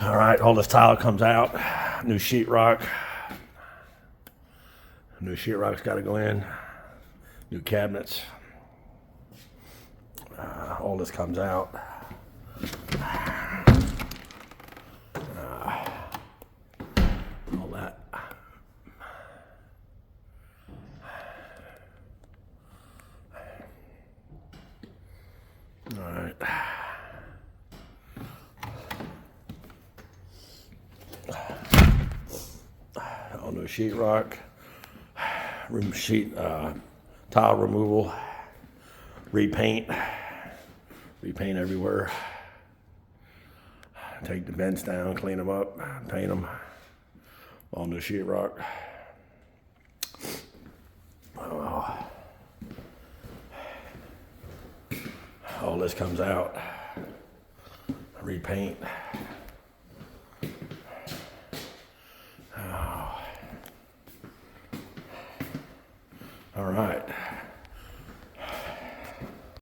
All right, all this tile comes out. New sheetrock. New sheetrock's got to go in. New cabinets. All this comes out. All that. All right. All new sheetrock. Tile removal. Repaint everywhere. Take the vents down, clean them up, paint them. All new sheetrock. Oh. All this comes out. Repaint. Oh. All right.